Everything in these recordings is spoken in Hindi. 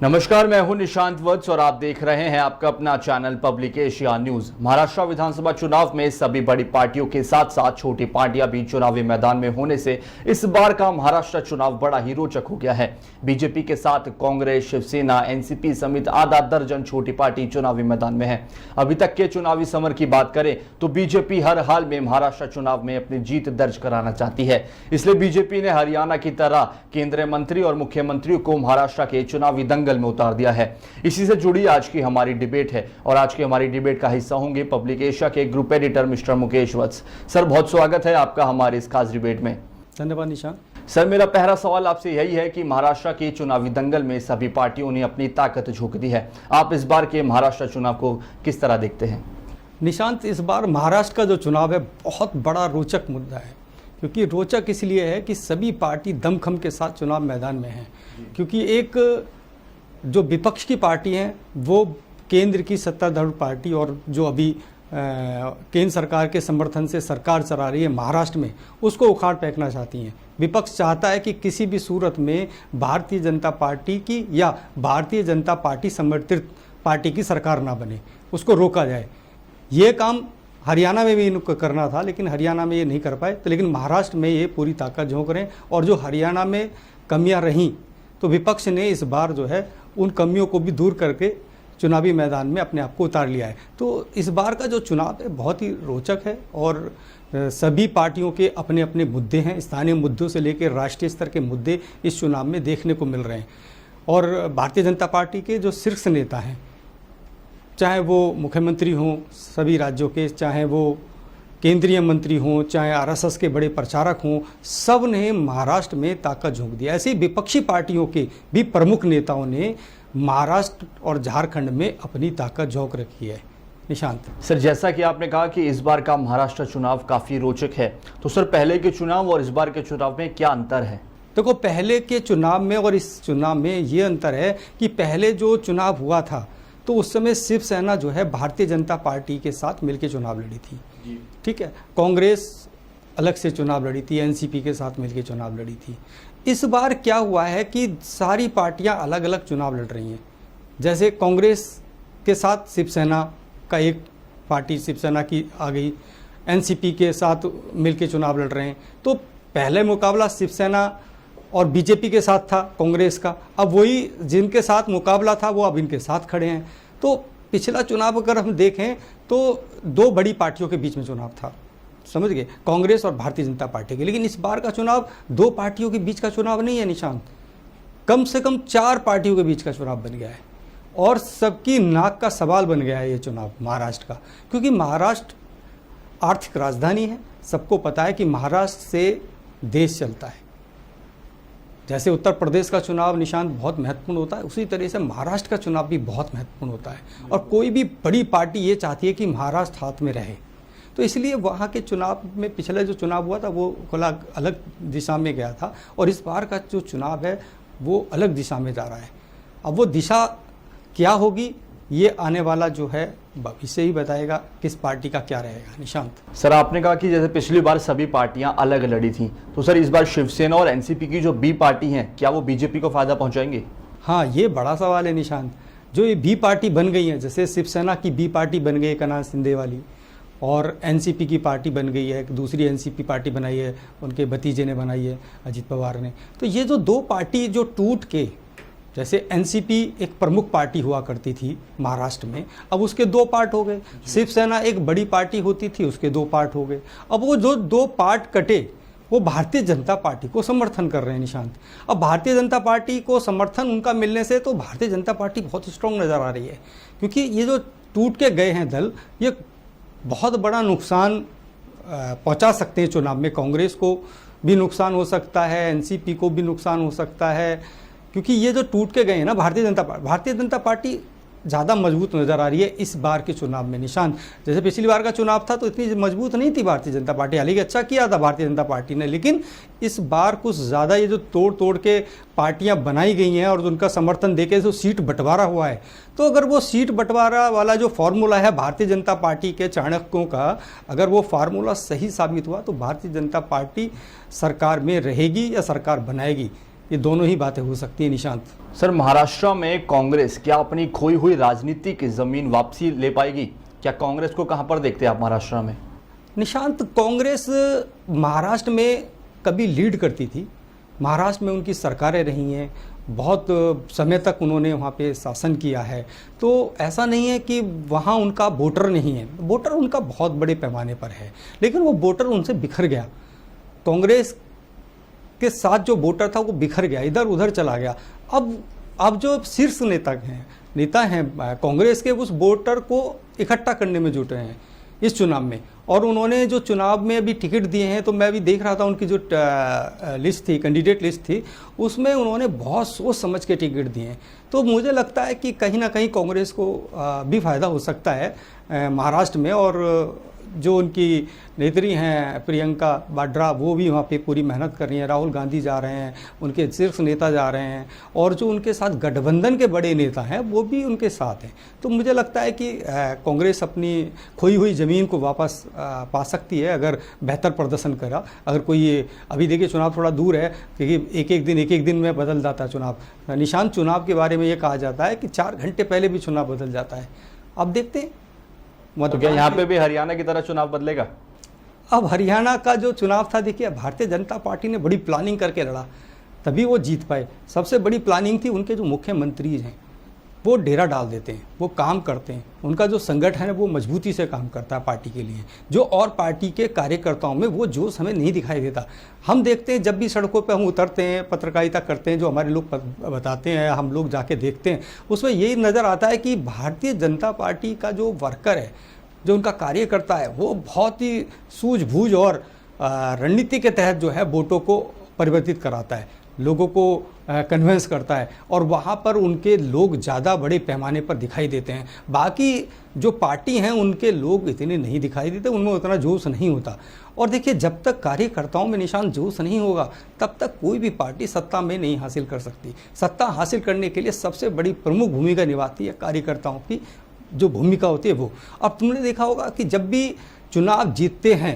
नमस्कार, मैं हूं निशांत वत्स और आप देख रहे हैं आपका अपना channel public Asia news. Maharashtra विधानसभा चुनाव में सभी बड़ी पार्टियों के साथ साथ छोटी पार्टियां भी चुनावी मैदान में होने से इस बार का महाराष्ट्र चुनाव बड़ा ही रोचक हो गया है। बीजेपी के साथ कांग्रेस, शिवसेना, एनसीपी समेत आधा दर्जन छोटी पार्टी चुनावी मैदान में है। अभी तक के चुनावी समर की बात करें तो बीजेपी हर हाल में महाराष्ट्र चुनाव में अपनी जीत दर्ज कराना चाहती है। इसलिए बीजेपी ने हरियाणा की तरह केंद्रीय मंत्री और मुख्यमंत्रियों को महाराष्ट्र के चुनावी दंगल में उतार दिया है। इसी से जुड़ी आज की हमारी डिबेट है और आज की हमारी डिबेट का हिस्सा होंगे पब्लिक एशिया के ग्रुप एडिटर मिस्टर मुकेश वत्स। सर, बहुत स्वागत है आपका हमारे इस खास डिबेट में। धन्यवाद निशान। सर, मेरा पहला सवाल आपसे यही है कि महाराष्ट्र के चुनावी दंगल में सभी पार्टियों ने अपनी ताकत झोंक दी है। आप इस बार के महाराष्ट्र चुनाव को किस तरह देखते हैं? निशांत, इस बार महाराष्ट्र का जो चुनाव है बहुत बड़ा रोचक मुद्दा है, क्योंकि रोचक इसलिए है कि सभी पार्टी दमखम के साथ चुनाव मैदान में हैं। क्योंकि एक जो विपक्ष की पार्टी हैं वो केंद्र की सत्ताधारी पार्टी और जो अभी केंद्र सरकार के समर्थन से सरकार चला रही है महाराष्ट्र में, उसको उखाड़ फेंकना चाहती हैं। विपक्ष चाहता है कि किसी भी सूरत में भारतीय जनता पार्टी की या भारतीय जनता पार्टी समर्थित पार्टी की सरकार ना बने, उसको रोका जाए। ये काम हरियाणा में भी इनको करना था, लेकिन हरियाणा में ये नहीं कर पाए। तो लेकिन महाराष्ट्र में ये पूरी ताकत झोंक रहे हैं और जो हरियाणा में कमियां रहीं तो विपक्ष ने इस बार जो है उन कमियों को भी दूर करके चुनावी मैदान में अपने आप को उतार लिया है। तो इस बार का जो चुनाव है बहुत ही रोचक है और सभी पार्टियों के अपने अपने मुद्दे हैं। स्थानीय मुद्दों से लेकर राष्ट्रीय स्तर के मुद्दे इस चुनाव में देखने को मिल रहे हैं। और भारतीय जनता पार्टी के जो शीर्ष नेता हैं, चाहे वो मुख्यमंत्री हों सभी राज्यों के, चाहे वो केंद्रीय मंत्री हों, चाहे आरएसएस के बड़े प्रचारक हों, सब ने महाराष्ट्र में ताकत झोंक दी। ऐसे विपक्षी पार्टियों के भी प्रमुख नेताओं ने महाराष्ट्र और झारखंड में अपनी ताकत झोंक रखी है। निशांत सर, जैसा कि आपने कहा कि इस बार का महाराष्ट्र चुनाव काफी रोचक है, तो सर पहले के चुनाव और इस बार के चुनाव में क्या अंतर है? देखो, पहले के चुनाव में और इस चुनाव में ये अंतर है कि पहले जो चुनाव हुआ था तो उस समय शिवसेना जो है भारतीय जनता पार्टी के साथ मिलकर चुनाव लड़ी थी। ठीक है, कांग्रेस अलग से चुनाव लड़ी थी, एनसीपी के साथ मिलकर चुनाव लड़ी थी। इस बार क्या हुआ है कि सारी पार्टियां अलग अलग चुनाव लड़ रही हैं। जैसे कांग्रेस के साथ शिवसेना का एक पार्टी शिवसेना की आ गई, एनसीपी के साथ मिलकर चुनाव लड़ रहे हैं। तो पहले मुकाबला शिवसेना और बीजेपी के साथ था कांग्रेस का, अब वही जिनके साथ मुकाबला था वो अब इनके साथ खड़े हैं। तो पिछला चुनाव अगर हम देखें तो दो बड़ी पार्टियों के बीच में चुनाव था, समझ गए, कांग्रेस और भारतीय जनता पार्टी के। लेकिन इस बार का चुनाव दो पार्टियों के बीच का चुनाव नहीं है निशांत, कम से कम चार पार्टियों के बीच का चुनाव बन गया है और सबकी नाक का सवाल बन गया है ये चुनाव महाराष्ट्र का। क्योंकि महाराष्ट्र आर्थिक राजधानी है, सबको पता है कि महाराष्ट्र से देश चलता है। जैसे उत्तर प्रदेश का चुनाव निशांत बहुत महत्वपूर्ण होता है, उसी तरह से महाराष्ट्र का चुनाव भी बहुत महत्वपूर्ण होता है। और कोई भी बड़ी पार्टी ये चाहती है कि महाराष्ट्र हाथ में रहे। तो इसलिए वहाँ के चुनाव में पिछले जो चुनाव हुआ था वो अलग दिशा में गया था और इस बार का जो चुनाव है वो अलग दिशा में जा रहा है। अब वो दिशा क्या होगी ये आने वाला जो है भविष्य ही बताएगा किस पार्टी का क्या रहेगा। निशांत सर, आपने कहा कि जैसे पिछली बार सभी पार्टियां अलग लड़ी थी, तो सर इस बार शिवसेना और एनसीपी की जो बी पार्टी हैं, क्या वो बीजेपी को फायदा पहुंचाएंगे? हाँ, ये बड़ा सवाल है निशांत। जो ये बी पार्टी बन गई है, जैसे शिवसेना की बी पार्टी बन गई है एकनाथ शिंदे वाली, और एनसीपी की पार्टी बन गई है, एक दूसरी एनसीपी पार्टी बनाई है, उनके भतीजे ने बनाई है अजित पवार ने। तो ये जो दो पार्टी जो टूट के, जैसे एनसीपी एक प्रमुख पार्टी हुआ करती थी महाराष्ट्र में, अब उसके दो पार्ट हो गए। शिवसेना एक बड़ी पार्टी होती थी, उसके दो पार्ट हो गए। अब वो जो दो पार्ट कटे वो भारतीय जनता पार्टी को समर्थन कर रहे हैं निशांत। अब भारतीय जनता पार्टी को समर्थन उनका मिलने से तो भारतीय जनता पार्टी बहुत स्ट्रांग नज़र आ रही है, क्योंकि ये जो टूट के गए हैं दल, ये बहुत बड़ा नुकसान पहुंचा सकते हैं चुनाव में। कांग्रेस को भी नुकसान हो सकता है, एनसीपी को भी नुकसान हो सकता है, क्योंकि ये जो टूट के गए हैं ना भारतीय जनता पार्टी ज़्यादा मजबूत नज़र आ रही है इस बार के चुनाव में निशांत। जैसे पिछली बार का चुनाव था तो इतनी मजबूत नहीं थी भारतीय जनता पार्टी, हालांकि अच्छा किया था भारतीय जनता पार्टी ने, लेकिन इस बार कुछ ज़्यादा ये जो तोड़ के पार्टियां बनाई गई हैं और उनका समर्थन देके जो सीट बंटवारा हुआ है, तो अगर वो सीट बंटवारा वाला जो फार्मूला है भारतीय जनता पार्टी के चाणक्यों का, अगर वो फार्मूला सही साबित हुआ तो भारतीय जनता पार्टी सरकार में रहेगी या सरकार बनाएगी। ये दोनों ही बातें हो सकती है निशांत। सर, महाराष्ट्र में कांग्रेस क्या अपनी खोई हुई राजनीति की जमीन वापसी ले पाएगी? क्या कांग्रेस को कहां पर देखते हैं आप महाराष्ट्र में? निशांत, कांग्रेस महाराष्ट्र में कभी लीड करती थी, महाराष्ट्र में उनकी सरकारें रही हैं, बहुत समय तक उन्होंने वहाँ पे शासन किया है, तो ऐसा नहीं है कि वहाँ उनका वोटर नहीं है, वोटर उनका बहुत बड़े पैमाने पर है, लेकिन वो वोटर उनसे बिखर गया। कांग्रेस के साथ जो वोटर था वो बिखर गया, इधर उधर चला गया। अब जो शीर्ष नेता हैं कांग्रेस के, उस वोटर को इकट्ठा करने में जुटे हैं इस चुनाव में। और उन्होंने जो चुनाव में अभी टिकट दिए हैं, तो मैं अभी देख रहा था उनकी जो लिस्ट थी, कैंडिडेट लिस्ट थी, उसमें उन्होंने बहुत सोच समझ के टिकट दिए हैं। तो मुझे लगता है कि कहीं ना कहीं कांग्रेस को भी फायदा हो सकता है महाराष्ट्र में। और जो उनकी नेत्री हैं प्रियंका वाड्रा, वो भी वहाँ पे पूरी मेहनत कर रही हैं, राहुल गांधी जा रहे हैं, उनके शीर्ष नेता जा रहे हैं, और जो उनके साथ गठबंधन के बड़े नेता हैं वो भी उनके साथ हैं। तो मुझे लगता है कि कांग्रेस अपनी खोई हुई ज़मीन को वापस पा सकती है अगर बेहतर प्रदर्शन करा। अगर कोई ये अभी देखिए चुनाव थोड़ा दूर है, क्योंकि एक एक दिन में बदल जाता है चुनाव। निशांत, चुनाव के बारे में ये कहा जाता है कि 4 घंटे पहले भी चुनाव बदल जाता है। अब देखते हैं तो क्या यहाँ पे भी हरियाणा की तरह चुनाव बदलेगा? अब हरियाणा का जो चुनाव था, देखिए भारतीय जनता पार्टी ने बड़ी प्लानिंग करके लड़ा, तभी वो जीत पाए। सबसे बड़ी प्लानिंग थी, उनके जो मुख्यमंत्री हैं वो डेरा डाल देते हैं, वो काम करते हैं, उनका जो संगठन है वो मजबूती से काम करता है पार्टी के लिए। जो और पार्टी के कार्यकर्ताओं में वो जोश हमें नहीं दिखाई देता। हम देखते हैं जब भी सड़कों पर हम उतरते हैं, पत्रकारिता करते हैं, जो हमारे लोग बताते हैं, हम लोग जाके देखते हैं, उसमें यही नज़र आता है कि भारतीय जनता पार्टी का जो वर्कर है, जो उनका कार्यकर्ता है, वो बहुत ही सूझबूझ और रणनीति के तहत जो है वोटों को परिवर्तित कराता है, लोगों को कन्विंस करता है, और वहाँ पर उनके लोग ज़्यादा बड़े पैमाने पर दिखाई देते हैं। बाकी जो पार्टी हैं उनके लोग इतने नहीं दिखाई देते, उनमें उतना जोश नहीं होता। और देखिए, जब तक कार्यकर्ताओं में निशान जोश नहीं होगा, तब तक कोई भी पार्टी सत्ता में नहीं हासिल कर सकती। सत्ता हासिल करने के लिए सबसे बड़ी प्रमुख भूमिका निभाती है कार्यकर्ताओं की जो भूमिका होती है वो। अब तुमने देखा होगा कि जब भी चुनाव जीतते हैं,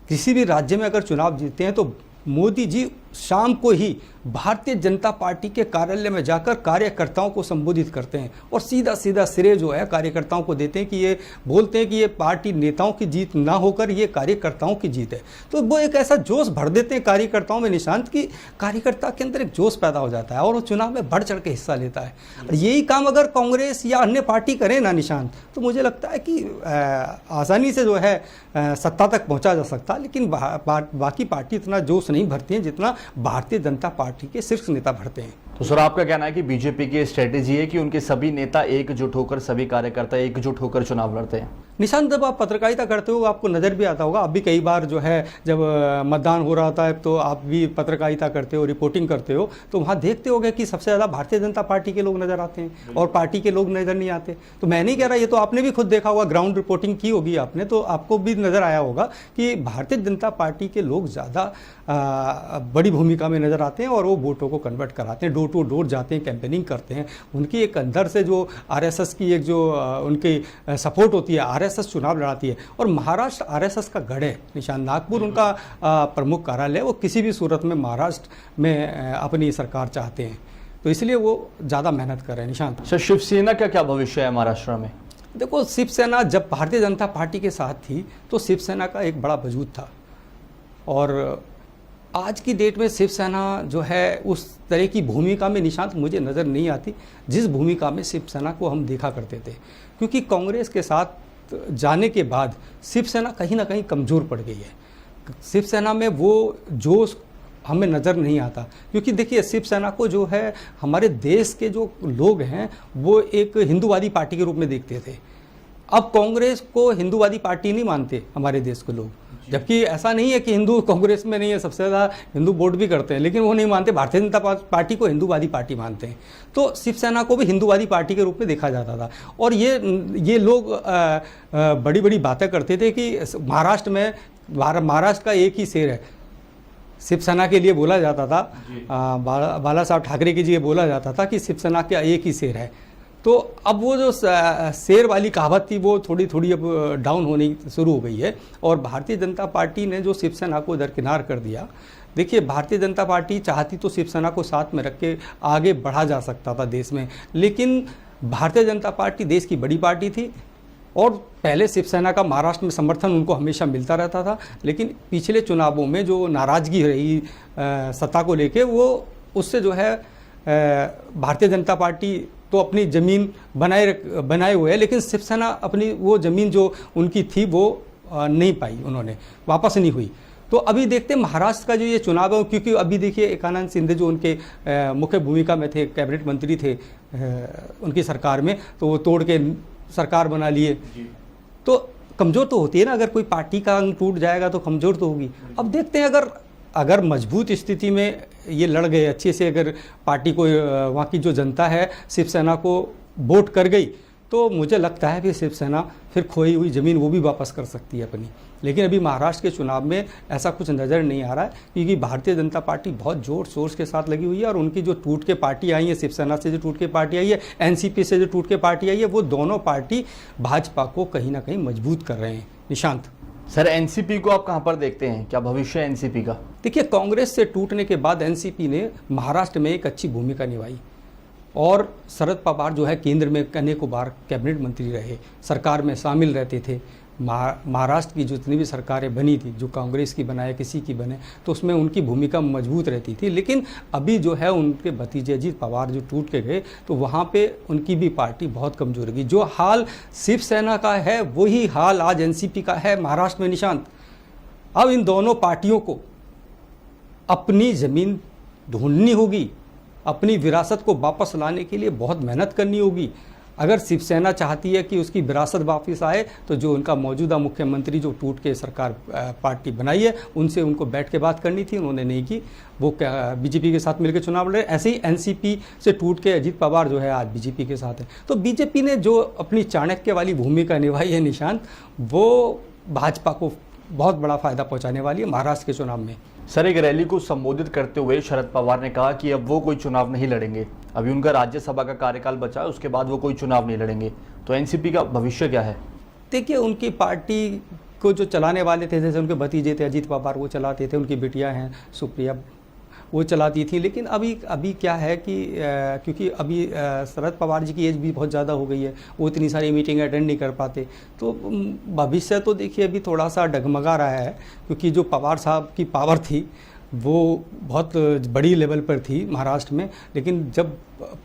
किसी भी राज्य में अगर चुनाव जीतते हैं, तो मोदी जी शाम को ही भारतीय जनता पार्टी के कार्यालय में जाकर कार्यकर्ताओं को संबोधित करते हैं, और सीधा सीधा श्रेय जो है कार्यकर्ताओं को देते हैं कि ये बोलते हैं कि ये पार्टी नेताओं की जीत ना होकर ये कार्यकर्ताओं की जीत है। तो वो एक ऐसा जोश भर देते हैं कार्यकर्ताओं में निशांत, की कार्यकर्ता के अंदर एक जोश पैदा हो जाता है और वो चुनाव में बढ़ चढ़ के हिस्सा लेता है। यही काम अगर कांग्रेस या अन्य पार्टी करे ना निशांत, तो मुझे लगता है कि आसानी से जो है सत्ता तक पहुँचा जा सकता। लेकिन बाकी पार्टी इतना जोश नहीं भरती है जितना भारतीय जनता पार्टी के शीर्ष नेता भरते हैं। तो सर, आपका कहना है कि बीजेपी की स्ट्रेटेजी है कि उनके सभी नेता एकजुट होकर, सभी कार्यकर्ता एकजुट होकर चुनाव लड़ते हैं? निशांत, जब आप पत्रकारिता करते हो आपको नज़र भी आता होगा, आप भी कई बार जो है जब मतदान हो रहा था तो आप भी पत्रकारिता करते हो, रिपोर्टिंग करते हो, तो वहाँ देखते होगे कि सबसे ज़्यादा भारतीय जनता पार्टी के लोग नज़र आते हैं और पार्टी के लोग नज़र नहीं आते। तो मैं नहीं कह रहा, ये तो आपने भी खुद देखा होगा, ग्राउंड रिपोर्टिंग की होगी आपने, तो आपको भी नज़र आया होगा कि भारतीय जनता पार्टी के लोग ज़्यादा बड़ी भूमिका में नज़र आते हैं और वो वोटों को कन्वर्ट कराते हैं, डोर टू डोर जाते हैं, कैंपेनिंग करते हैं। उनकी एक अंदर से जो आरएसएस की एक जो उनकी सपोर्ट होती है, आरएसएस चुनाव लड़ाती है। और महाराष्ट्र आरएसएस का गढ़ है निशान, नागपुर उनका प्रमुख कार्यालय है। वो किसी भी सूरत में महाराष्ट्र में अपनी सरकार चाहते हैं, तो इसलिए वो ज़्यादा मेहनत कर रहे हैं निशांत। सर, शिवसेना का क्या भविष्य है महाराष्ट्र में? देखो, शिवसेना जब भारतीय जनता पार्टी के साथ थी तो शिवसेना का एक बड़ा वजूद था, और आज की डेट में शिवसेना जो है उस तरह की भूमिका में निशांत मुझे नज़र नहीं आती जिस भूमिका में शिवसेना को हम देखा करते थे। क्योंकि कांग्रेस के साथ जाने के बाद शिवसेना कहीं ना कहीं कमज़ोर पड़ गई है। शिवसेना में वो जोश हमें नज़र नहीं आता, क्योंकि देखिए शिवसेना को जो है हमारे देश के जो लोग हैं वो एक हिंदूवादी पार्टी के रूप में देखते थे। अब कांग्रेस को हिंदूवादी पार्टी नहीं मानते हमारे देश के लोग, जबकि ऐसा नहीं है कि हिंदू कांग्रेस में नहीं है, सबसे ज़्यादा हिंदू वोट भी करते हैं, लेकिन वो नहीं मानते, भारतीय जनता पार्टी को हिंदूवादी पार्टी मानते हैं। तो शिवसेना को भी हिंदूवादी पार्टी के रूप में देखा जाता था। और ये लोग बड़ी बड़ी बातें करते थे कि महाराष्ट्र का एक ही शेर है, शिवसेना के लिए बोला जाता था, बाला साहब ठाकरे के लिए बोला जाता था कि शिवसेना का एक ही शेर है। तो अब वो जो शेर वाली कहावत थी वो थोड़ी थोड़ी अब डाउन होनी शुरू हो गई है, और भारतीय जनता पार्टी ने जो शिवसेना को दरकिनार कर दिया, देखिए, भारतीय जनता पार्टी चाहती तो शिवसेना को साथ में रख के आगे बढ़ा जा सकता था देश में, लेकिन भारतीय जनता पार्टी देश की बड़ी पार्टी थी और पहले शिवसेना का महाराष्ट्र में समर्थन उनको हमेशा मिलता रहता था, लेकिन पिछले चुनावों में जो नाराज़गी रही सत्ता को लेके, वो उससे जो है भारतीय जनता पार्टी तो अपनी ज़मीन बनाए हुए है, लेकिन शिवसेना अपनी वो ज़मीन जो उनकी थी वो नहीं पाई, उन्होंने वापस नहीं हुई। तो अभी देखते हैं महाराष्ट्र का जो ये चुनाव है, क्योंकि अभी देखिए एकानंद शिंदे जो उनके मुख्य भूमिका में थे, कैबिनेट मंत्री थे उनकी सरकार में, तो वो तोड़ के सरकार बना लिए। तो कमज़ोर तो होती है ना, अगर कोई पार्टी का अंग टूट जाएगा तो कमज़ोर तो होगी। अब देखते हैं अगर मजबूत स्थिति में ये लड़ गए अच्छे से, अगर पार्टी को वहाँ की जो जनता है शिवसेना को वोट कर गई, तो मुझे लगता है कि शिवसेना फिर खोई हुई ज़मीन वो भी वापस कर सकती है अपनी। लेकिन अभी महाराष्ट्र के चुनाव में ऐसा कुछ नज़र नहीं आ रहा है, क्योंकि भारतीय जनता पार्टी बहुत जोर शोर के साथ लगी हुई है और उनकी जो टूट के पार्टी आई है, शिवसेना से जो टूट के पार्टी आई है, एनसीपी से जो टूट के पार्टी आई है, वो दोनों पार्टी भाजपा को कहीं ना कहीं मजबूत कर रहे हैं। निशांत सर, एनसीपी को आप कहां पर देखते हैं, क्या भविष्य है एनसीपी का? देखिए, कांग्रेस से टूटने के बाद एनसीपी ने महाराष्ट्र में एक अच्छी भूमिका निभाई और शरद पवार जो है केंद्र में अनेकों बार कैबिनेट मंत्री रहे, सरकार में शामिल रहते थे। महाराष्ट्र की जितनी भी सरकारें बनी थी, जो कांग्रेस की बनाए किसी की बने, तो उसमें उनकी भूमिका मजबूत रहती थी। लेकिन अभी जो है उनके भतीजे अजीत पवार जो टूट के गए, तो वहाँ पे उनकी भी पार्टी बहुत कमजोर होगी। जो हाल शिवसेना का है वही हाल आज एनसीपी का है महाराष्ट्र में। निशांत, अब इन दोनों पार्टियों को अपनी ज़मीन ढूंढनी होगी, अपनी विरासत को वापस लाने के लिए बहुत मेहनत करनी होगी। अगर शिवसेना चाहती है कि उसकी विरासत वापस आए, तो जो उनका मौजूदा मुख्यमंत्री जो टूट के सरकार पार्टी बनाई है, उनसे उनको बैठ के बात करनी थी, उन्होंने नहीं की। वो बीजेपी के साथ मिलकर चुनाव लड़े। ऐसे ही एनसीपी से टूट के अजीत पवार जो है आज बीजेपी के साथ है। तो बीजेपी ने जो अपनी चाणक्य वाली भूमिका निभाई है निशांत, वो भाजपा को बहुत बड़ा फायदा पहुँचाने वाली है महाराष्ट्र के चुनाव में। सर, एक रैली को संबोधित करते हुए शरद पवार ने कहा कि अब वो कोई चुनाव नहीं लड़ेंगे, अभी उनका राज्यसभा का कार्यकाल बचा है, उसके बाद वो कोई चुनाव नहीं लड़ेंगे। तो एनसीपी का भविष्य क्या है? देखिए, उनकी पार्टी को जो चलाने वाले थे, जैसे उनके भतीजे थे अजीत पवार, वो चलाते थे, उनकी बेटियां हैं सुप्रिया, वो चलाती थी। लेकिन अभी क्या है कि क्योंकि अभी शरद पवार जी की एज भी बहुत ज़्यादा हो गई है, वो इतनी सारी मीटिंग अटेंड नहीं कर पाते, तो भविष्य तो देखिए अभी थोड़ा सा डगमगा रहा है। क्योंकि जो पवार साहब की पावर थी वो बहुत बड़ी लेवल पर थी महाराष्ट्र में, लेकिन जब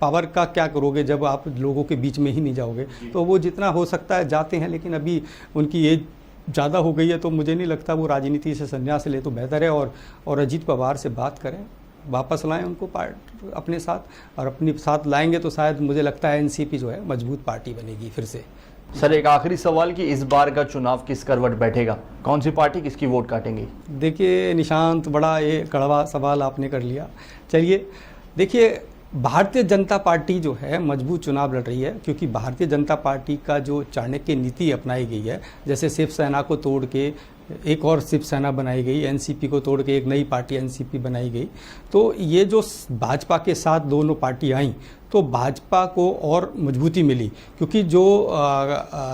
पावर का क्या करोगे जब आप लोगों के बीच में ही नहीं जाओगे, तो वो जितना हो सकता है जाते हैं। लेकिन अभी उनकी एज ज़्यादा हो गई है, तो मुझे नहीं लगता वो राजनीति से संन्यास ले तो बेहतर है और अजीत पवार से बात करें, वापस लाएं उनको अपने साथ, और अपने साथ लाएंगे तो शायद मुझे लगता है एनसीपी जो है मजबूत पार्टी बनेगी फिर से। सर, एक आखिरी सवाल कि इस बार का चुनाव किस करवट बैठेगा, कौन सी पार्टी किसकी वोट काटेंगे? देखिए निशांत, बड़ा ये कड़वा सवाल आपने कर लिया। चलिए देखिए, भारतीय जनता पार्टी जो है मजबूत चुनाव लड़ रही है, क्योंकि भारतीय जनता पार्टी का जो चाणक्य नीति अपनाई गई है, जैसे शिवसेना को तोड़ के एक और शिवसेना बनाई गई, एनसीपी को तोड़ के एक नई पार्टी एनसीपी बनाई गई, तो ये जो भाजपा के साथ दोनों पार्टी आई, तो भाजपा को और मजबूती मिली। क्योंकि जो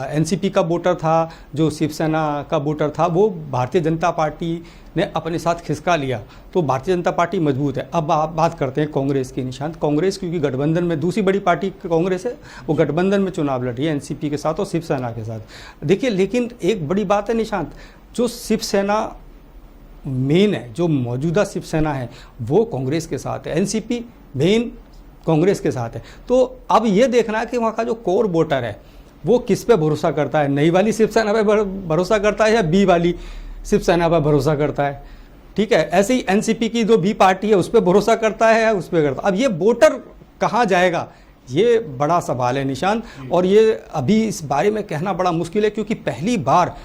एनसीपी का वोटर था, जो शिवसेना का वोटर था, वो भारतीय जनता पार्टी ने अपने साथ खिसका लिया, तो भारतीय जनता पार्टी मजबूत है। अब आप बात करते हैं कांग्रेस की। निशांत, कांग्रेस क्योंकि गठबंधन में दूसरी बड़ी पार्टी कांग्रेस है, वो गठबंधन में चुनाव लड़ रही है एनसीपी के साथ और शिवसेना के साथ। देखिए, लेकिन एक बड़ी बात है निशांत, जो शिवसेना मेन है, जो मौजूदा शिवसेना है, वो कांग्रेस के साथ है, एनसीपी मेन कांग्रेस के साथ है। तो अब ये देखना है कि वहाँ का जो कोर वोटर है वो किस पे भरोसा करता है, नई वाली शिवसेना पे भरोसा करता है या बी वाली शिवसेना पर भरोसा करता है। ठीक है, ऐसे ही एनसीपी की जो बी पार्टी है उस पर भरोसा करता है या उस पर करता है। अब ये वोटर कहाँ जाएगा, ये बड़ा सवाल है निशांत, और ये अभी इस बारे में कहना बड़ा मुश्किल है, क्योंकि पहली बार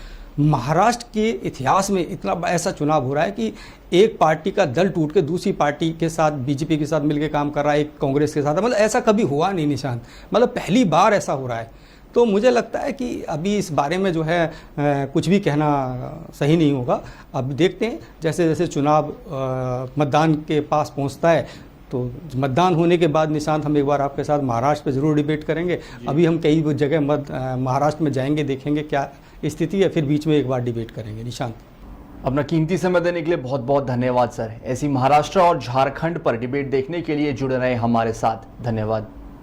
महाराष्ट्र के इतिहास में इतना ऐसा चुनाव हो रहा है कि एक पार्टी का दल टूट के दूसरी पार्टी के साथ, बीजेपी के साथ मिलकर काम कर रहा है, एक कांग्रेस के साथ। मतलब ऐसा कभी हुआ नहीं निशांत, मतलब पहली बार ऐसा हो रहा है। तो मुझे लगता है कि अभी इस बारे में जो है कुछ भी कहना सही नहीं होगा। अब देखते हैं जैसे जैसे चुनाव मतदान के पास पहुंचता है, तो मतदान होने के बाद निशांत हम एक बार आपके साथ महाराष्ट्र पे ज़रूर डिबेट करेंगे। अभी हम कई जगह महाराष्ट्र में जाएंगे, देखेंगे क्या स्थिति है, फिर बीच में एक बार डिबेट करेंगे निशांत। अपना कीमती समय देने के लिए बहुत बहुत धन्यवाद सर। ऐसी महाराष्ट्र और झारखंड पर डिबेट देखने के लिए जुड़े रहे हमारे साथ। धन्यवाद।